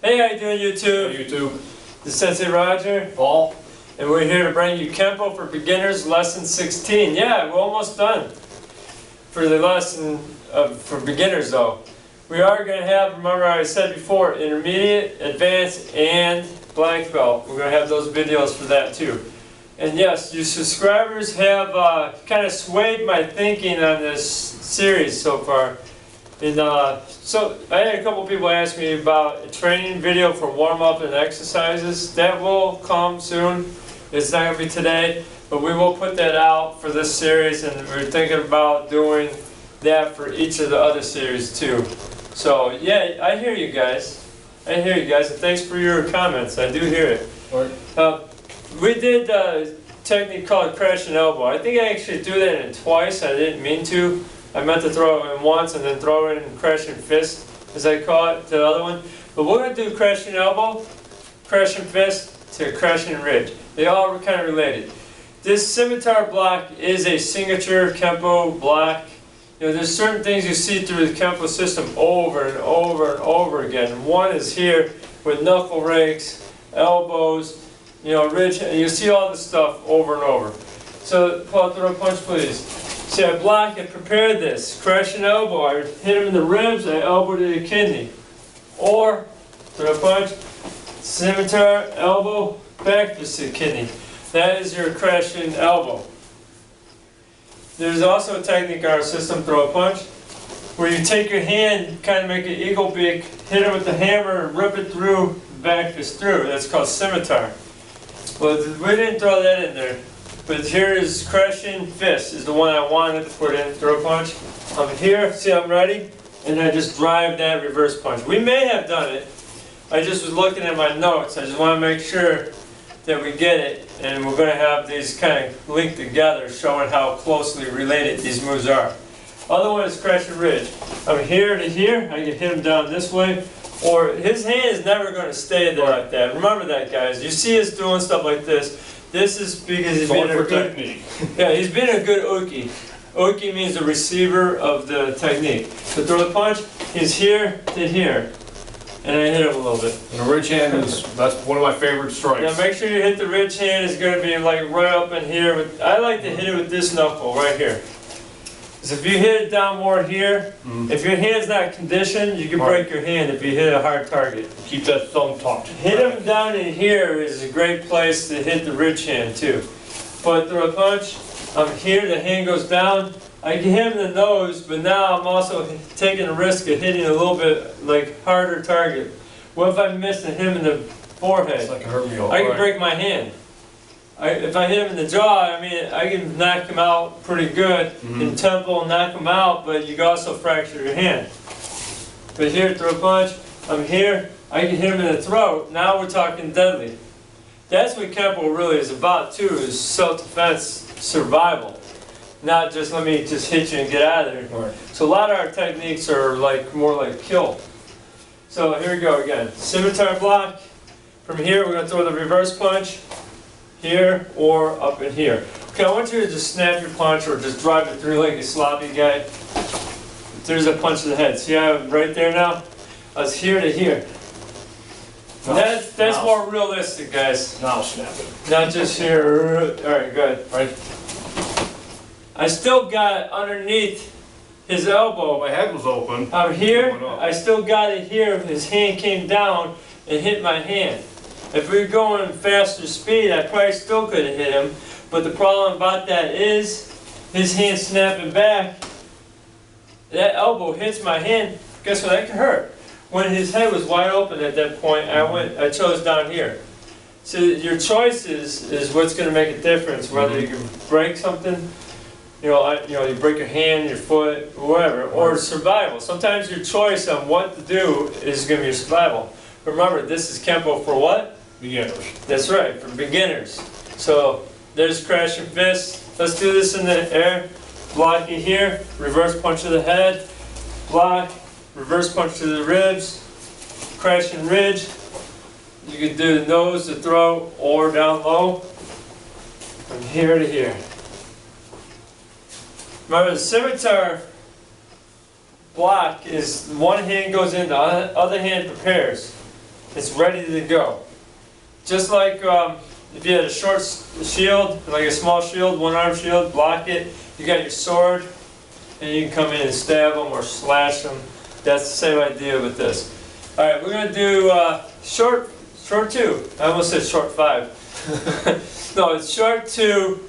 Hey, how you doing, YouTube? Hey, YouTube. This is Sensei Roger. Paul. And we're here to bring you Kenpo for Beginners, Lesson 16. Yeah, we're almost done for the lesson for beginners, though. We are going to have, remember I said before, intermediate, advanced, and black belt. We're going to have those videos for that, too. And yes, you subscribers have kind of swayed my thinking on this series so far. And so I had a couple people ask me about a training video for warm-up and exercises. That will come soon. It's not going to be today, but we will put that out for this series, and we're thinking about doing that for each of the other series too. So yeah, I hear you guys. I hear you guys, and thanks for your comments. I do hear it. We did a technique called crash and elbow. I think I actually do that in twice. I didn't mean to. I meant to throw it in once and then throw it in crash and fist, as I call it, to the other one. But we're going to do crash and elbow, crash and fist, to crash and ridge. They all are kind of related. This scimitar block is a signature Kenpo block. You know, there's certain things you see through the Kenpo system over and over and over again. One is here with knuckle rakes, elbows, you know, ridge, and you see all this stuff over and over. So, Paul, throw a punch, please. See, I block and prepared this. Crash and elbow. I hit him in the ribs, I elbow to the kidney. Or, throw a punch, scimitar, elbow, back fist to the kidney. That is your crash and elbow. There's also a technique in our system, throw a punch, where you take your hand, kind of make an eagle beak, hit it with the hammer, and rip it through, back fist through. That's called scimitar. Well, we didn't throw that in there. But here is crushing fist, is the one I wanted to put in, throw a punch. I'm here, see I'm ready, and I just drive that reverse punch. We may have done it. I just was looking at my notes. I just want to make sure that we get it, and we're going to have these kind of linked together, showing how closely related these moves are. Other one is crash and ridge. I'm here to here, I can hit him down this way, or his hand is never going to stay there like that. Remember that, guys. You see us doing stuff like this. This is because he's been a good technique. Yeah, he's been a good uki. Uki means the receiver of the technique. So throw the punch, he's here to here. And I hit him a little bit. And the ridge hand that's one of my favorite strikes. Yeah, make sure you hit the ridge hand. It's going to be like right up in here. I like to hit it with this knuckle right here. Because if you hit it down more here, if your hand's not conditioned, you can break your hand if you hit a hard target. Keep that thumb tucked. Hit him down in here is a great place to hit the ridge hand too. But throw a punch, I'm here, the hand goes down. I can hit him in the nose, but now I'm also taking a risk of hitting a little bit like harder target. What if I miss and hit him in the forehead? It's like hurt me all I can break my hand. If I hit him in the jaw, I mean, I can knock him out pretty good in tempo, knock him out, but you can also fracture your hand. But here, throw a punch, I'm here, I can hit him in the throat, now we're talking deadly. That's what Kenpo really is about too, is self-defense, survival. Not just let me just hit you and get out of there. Right. So a lot of our techniques are like more like kill. So here we go again. Scimitar block. From here we're going to throw the reverse punch. Here or up in here. Okay, I want you to just snap your punch or just drive it through like a sloppy guy. There's a punch to the head. See how I'm right there now? I was here to here. That's more realistic, guys. Now snap it. Not just here. Alright, good. Right. I still got underneath his elbow. My head was open. I'm here. I still got it here. His hand came down and hit my hand. If we were going faster speed, I probably still could have hit him. But the problem about that is, his hand snapping back, that elbow hits my hand, guess what, that can hurt. When his head was wide open at that point, I chose down here. So your choice is what's going to make a difference, whether you can break something, you break your hand, your foot, whatever, or survival. Sometimes your choice on what to do is going to be your survival. Remember, this is Kenpo for what? Beginners. That's right, for beginners. So there's crash and fist. Let's do this in the air. Block it here, reverse punch to the head, block, reverse punch to the ribs, crash and ridge. You can do the nose, the throat, or down low. From here to here. Remember, the scimitar block is one hand goes in, the other hand prepares. it's ready to go. Just like if you had a short shield, like a small shield, one arm shield, block it, you got your sword, and you can come in and stab them or slash them. That's the same idea with this. Alright, we're going to do short 2. I almost said short 5. No, it's short 2,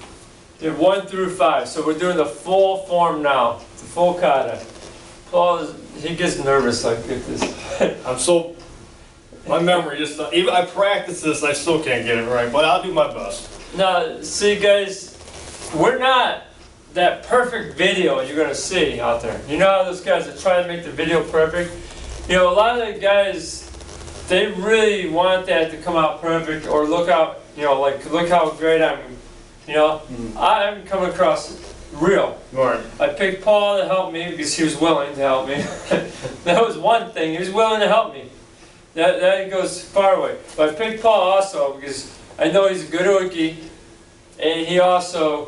1 through 5. So we're doing the full form now, the full kata. Paul, he gets nervous like this. My memory just, even I practice this, I still can't get it right, but I'll do my best. Now, see guys, we're not that perfect video you're going to see out there. You know how those guys are trying to make the video perfect? You know, a lot of the guys, they really want that to come out perfect or look out, you know, like look how great I'm, you know. I'm coming across real. Right. I picked Paul to help me because he was willing to help me. That was one thing, he was willing to help me. That goes far away. But I picked Paul also because I know he's a good Uki, and he also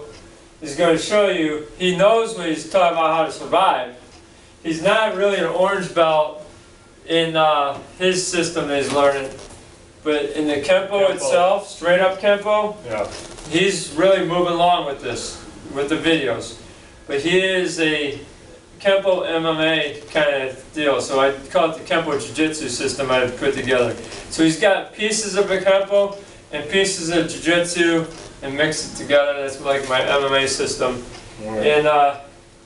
is going to show you, he knows what he's talking about, how to survive. He's not really an orange belt in his system that he's learning, but in the Kenpo itself, straight up Kenpo, yeah, he's really moving along with this, with the videos. But he is a Kenpo MMA kind of deal, so I call it the Kenpo Jiu-Jitsu system I've put together. So he's got pieces of a Kenpo and pieces of Jiu-Jitsu and mix it together. That's like my MMA system. Right.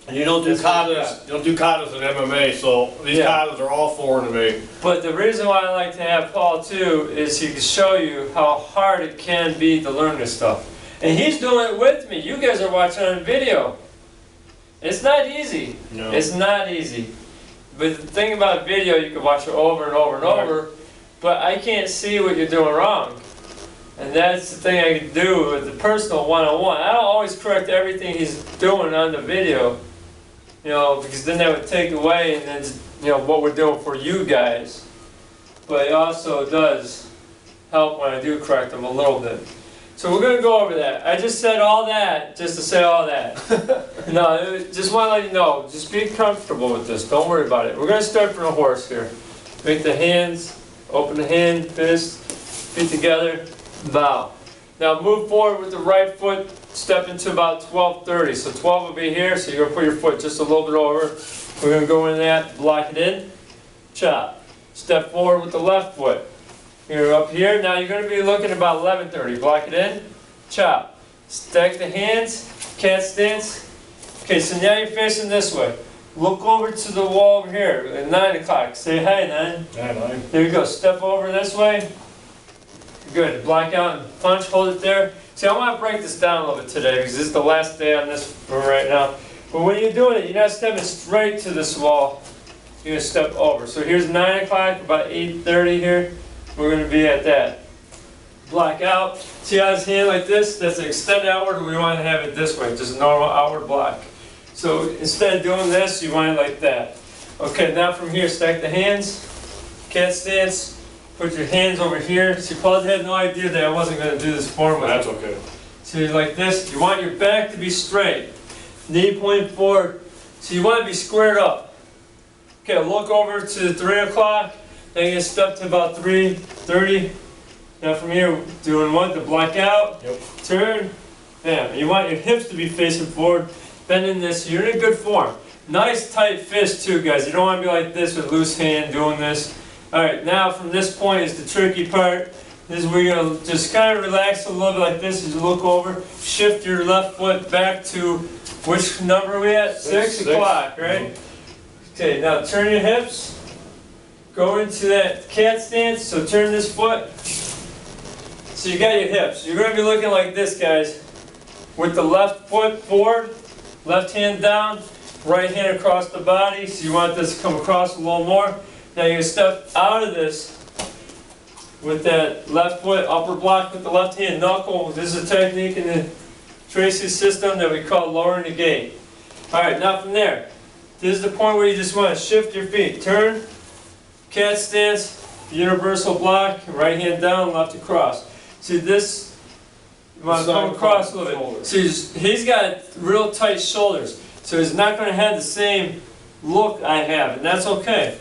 And you don't do katas. You don't do katas in MMA, so these katas are all foreign to me. But the reason why I like to have Paul too is he can show you how hard it can be to learn this stuff. And he's doing it with me. You guys are watching on video. It's not easy. No. It's not easy. But the thing about video, you can watch it over and over and over, but I can't see what you're doing wrong. And that's the thing I can do with the personal one-on-one. I don't always correct everything he's doing on the video, you know, because then that would take away and then, you know, what we're doing for you guys. But it also does help when I do correct them a little bit. So we're going to go over that. I just said all that just to say all that. No, just want to let you know, just be comfortable with this. Don't worry about it. We're going to start from the horse here. Make the hands, open the hand, fist, feet together, bow. Now move forward with the right foot, step into about 12:30. So 12 will be here, so you're going to put your foot just a little bit over. We're going to go in that, block it in, chop. Step forward with the left foot. You're up here, now you're going to be looking about 11:30. Block it in, chop. Stack the hands, cat stance. Okay, so now you're facing this way. Look over to the wall over here at 9 o'clock. Say hi, 9. Hi, 9. There you go, step over this way. Good, block out and punch, hold it there. See, I want to break this down a little bit today because this is the last day on this for right now. But when you're doing it, you're not stepping straight to this wall. You're going to step over. So here's 9 o'clock, about 8:30 here. We're going to be at that. Block out. See how his hand like this? That's an extended outward. We want to have it this way, just a normal outward block. So instead of doing this, you want it like that. Okay, now from here, stack the hands. Cat stance. Put your hands over here. See, Paul had no idea that I wasn't going to do this form with That's him. okay. So you're like this. You want your back to be straight. Knee point forward. So you want to be squared up. Okay, look over to 3 o'clock. Then you step to about 3:30. Now from here, doing what? The block out. Yep. Turn. Bam. You want your hips to be facing forward. Bending this. You're in a good form. Nice tight fist too, guys. You don't want to be like this with loose hand doing this. Alright, now from this point is the tricky part. This is where you're going to just kind of relax a little bit like this as you look over. Shift your left foot back to, which number are we at? 6 o'clock, right? Okay, now turn your hips. Go into that cat stance, so turn this foot. So you got your hips. You're going to be looking like this, guys. With the left foot forward, left hand down, right hand across the body. So you want this to come across a little more. Now you're going to step out of this with that left foot, upper block with the left hand knuckle. This is a technique in the Tracy system that we call lowering the gate. Alright, now from there, this is the point where you just want to shift your feet. Turn, cat stance, universal block, right hand down, left across. See this, you want to come across a little bit. See, he's got real tight shoulders, so he's not going to have the same look I have, and that's okay.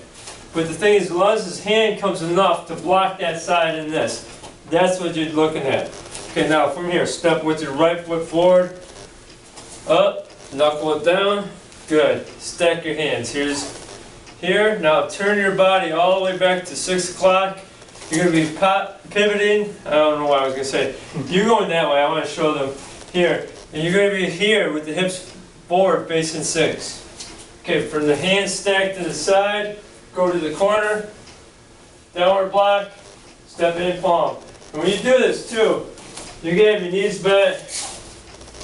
But the thing is, as long as his hand comes enough to block that side and this, that's what you're looking at. Okay, now from here, step with your right foot forward, up, knuckle it down, good. Stack your hands. Here, now turn your body all the way back to 6 o'clock. You're going to be pivoting, I don't know what I was going to say. You're going that way, I want to show them here. And you're going to be here with the hips forward facing 6. Okay, from the hands stacked to the side, go to the corner, downward block, step in palm. And when you do this too, you're going to have your knees bent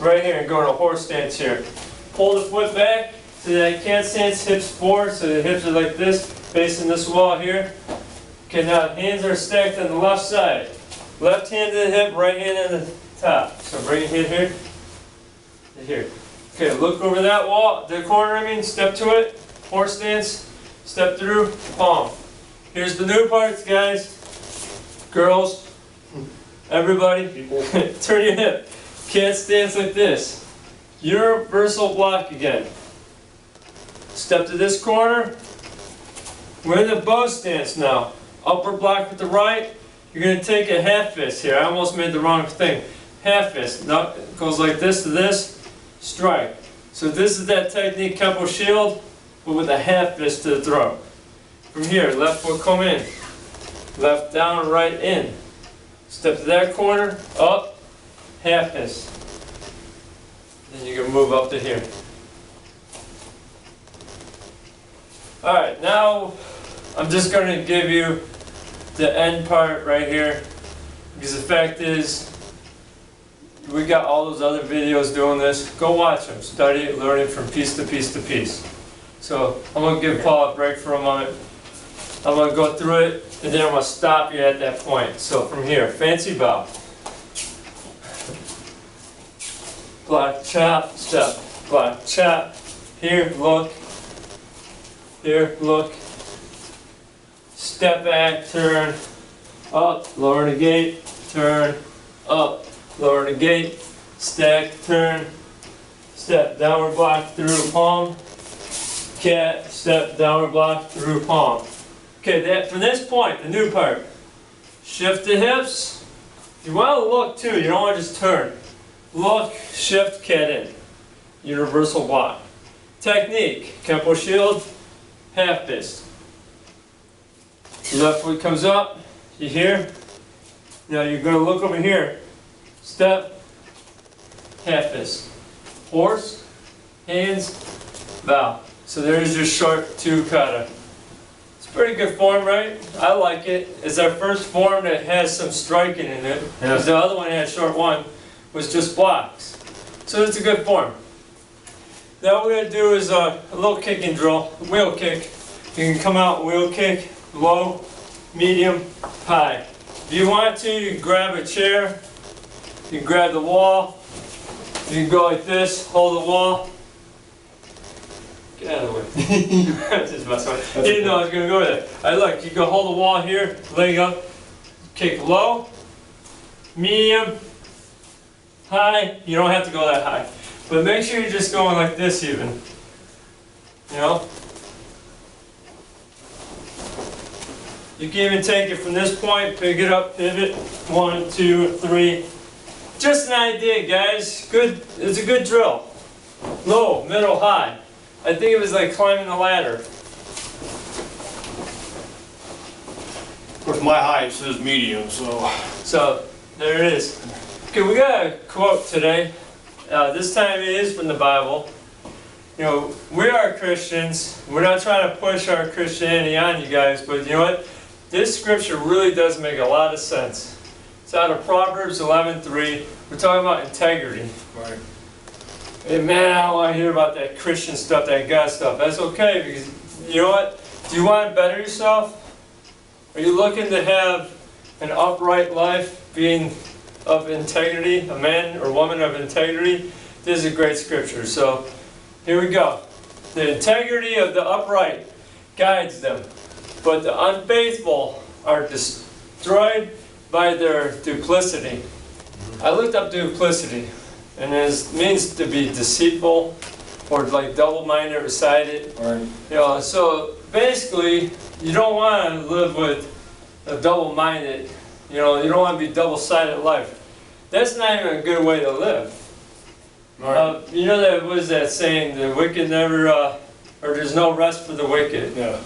right here and go to a horse stance here. Pull the foot back so that cat stance, hips forward, so the hips are like this, facing this wall here. Okay, now hands are stacked on the left side. Left hand to the hip, right hand on the top. So bring your head here to here. Okay, look over that wall, the corner I mean, step to it, horse stance, step through, palm. Here's the new parts, guys. Girls, everybody, turn your hip. Cat stance like this. Universal block again. Step to this corner. We're in the bow stance now. Upper block with the right. You're going to take a half fist here. I almost made the wrong thing. Half fist. Now it goes like this to this. Strike. So this is that technique, Kenpo shield, but with a half fist to the throat. From here, left foot come in. Left down, right in. Step to that corner, up, half fist. Then you can move up to here. Alright, now I'm just going to give you the end part right here. Because the fact is, we got all those other videos doing this. Go watch them. Study it, learn it from piece to piece to piece. So I'm going to give Paul a break for a moment. I'm going to go through it, and then I'm going to stop you at that point. So from here, fancy bow. Block, chop, step. Block, chop. Here, look. Here, look. Step back, turn. Up, lower the gate, turn. Up. Lower the gate, stack, turn, step, downward block through palm, cat, step, downward block through palm. Okay, from this point, the new part, shift the hips. You want to look too, you don't want to just turn. Look, shift, cat in. Universal block. Technique, Kenpo shield, half fist. Left foot comes up, you hear? Now you're going to look over here. Step, half fist. Horse, hands, bow. So there's your short 2 kata. It's a pretty good form, right? I like it. It's our first form that has some striking in it. Because the other one had short 1 was just blocks. So it's a good form. Now what we're going to do is a little kicking drill, wheel kick. You can come out wheel kick, low, medium, high. If you want to, you can grab a chair. You can grab the wall, you can go like this, hold the wall. Get out of the way. Just mess with it. You didn't know I was going to go there. Look, you can hold the wall here, leg up, kick low, medium, high. You don't have to go that high. But make sure you're just going like this even. You know? You can even take it from this point, pick it up, pivot, 1, 2, 3. Just an idea, guys. Good. It's a good drill. Low, middle, high. I think it was like climbing the ladder. Of course, my height says medium, so. So there it is. Okay, we got a quote today. This time it is from the Bible. You know, we are Christians. We're not trying to push our Christianity on you guys, but you know what? This scripture really does make a lot of sense. It's out of Proverbs 11:3. We're talking about integrity. Right. Hey man, I don't want to hear about that Christian stuff, that God stuff. That's okay, because you know what? Do you want to better yourself? Are you looking to have an upright life, being of integrity, a man or woman of integrity? This is a great scripture. So here we go. The integrity of the upright guides them, but the unfaithful are destroyed by their duplicity. I looked up duplicity, and it means to be deceitful or like double-minded or sided. Right. You know, so basically, you don't want to live with a double-minded, you know, you don't want to be double-sided life. That's not even a good way to live. Right. You know that, what is that saying, the wicked never, or there's no rest for the wicked. Yeah.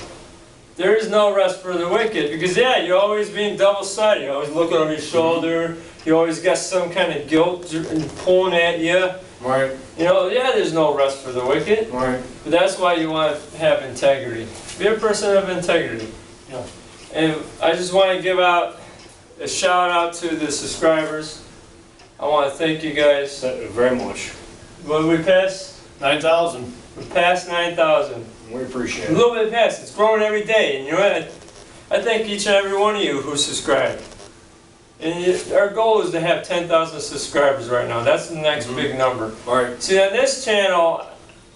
There is no rest for the wicked, because yeah, you're always being double-sided. You're always looking over your shoulder. You always got some kind of guilt pulling at you. Right. You know, yeah, there's no rest for the wicked. Right. But that's why you want to have integrity. Be a person of integrity. Yeah. And I just want to give out a shout out to the subscribers. I want to thank you guys. Very much. What did we pass? 9,000. We passed 9,000. We appreciate A it. little bit past. It's growing every day. And you know what? I thank each and every one of you who subscribe. And our goal is to have 10,000 subscribers right now. That's the next big number. Right. See, on this channel,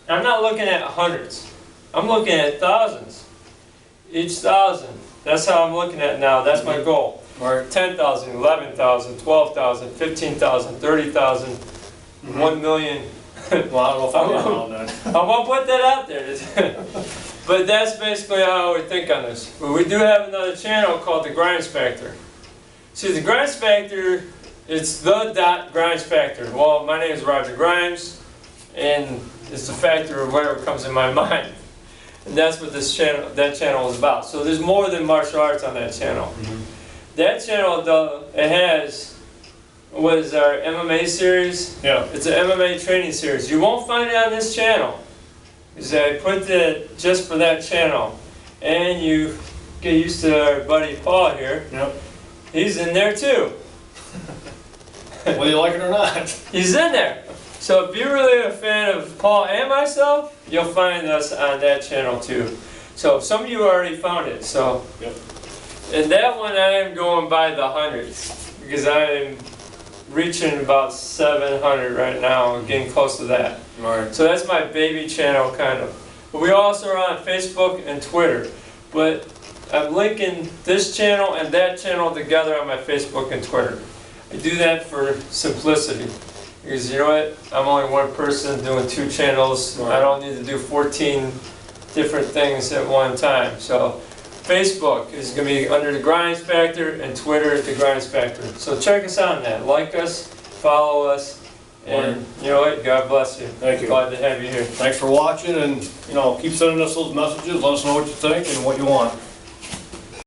I'm not looking at hundreds. I'm looking at thousands. Each thousand. That's how I'm looking at it now. That's my goal. Right. 10,000, 11,000, 12,000, 15,000, 30,000, 1 million. Well, I don't know if I'm on that. I'm gonna put that out there. But that's basically how we think on this. But we do have another channel called The Grinds Factor. See, The Grinds Factor, it's the Grinds Factor. Well, my name is Roger Grimes, and it's the factor of whatever comes in my mind. And that's what this channel, that channel is about. So there's more than martial arts on that channel. That channel, though, it has, what is our MMA series? Yeah. It's an MMA training series. You won't find it on this channel. Because I put it just for that channel. And you get used to our buddy Paul here. Yep. He's in there too. Whether you like it or not. He's in there. So if you're really a fan of Paul and myself, you'll find us on that channel too. So some of you already found it. So, Yep. and that one I am going by the hundreds because I am reaching about 700 right now, getting close to that. Right. So that's my baby channel, kind of. But we also are on Facebook and Twitter. But I'm linking this channel and that channel together on my Facebook and Twitter. I do that for simplicity. Because you know what? I'm only one person doing 2 channels. Right. I don't need to do 14 different things at one time. So Facebook is going to be under The Grinds Factor and Twitter at The Grinds Factor. So check us out on that. Like us, follow us, and you know what? God bless you. Thank you. Glad to have you here. Thanks for watching, and you know, keep sending us those messages. Let us know what you think and what you want.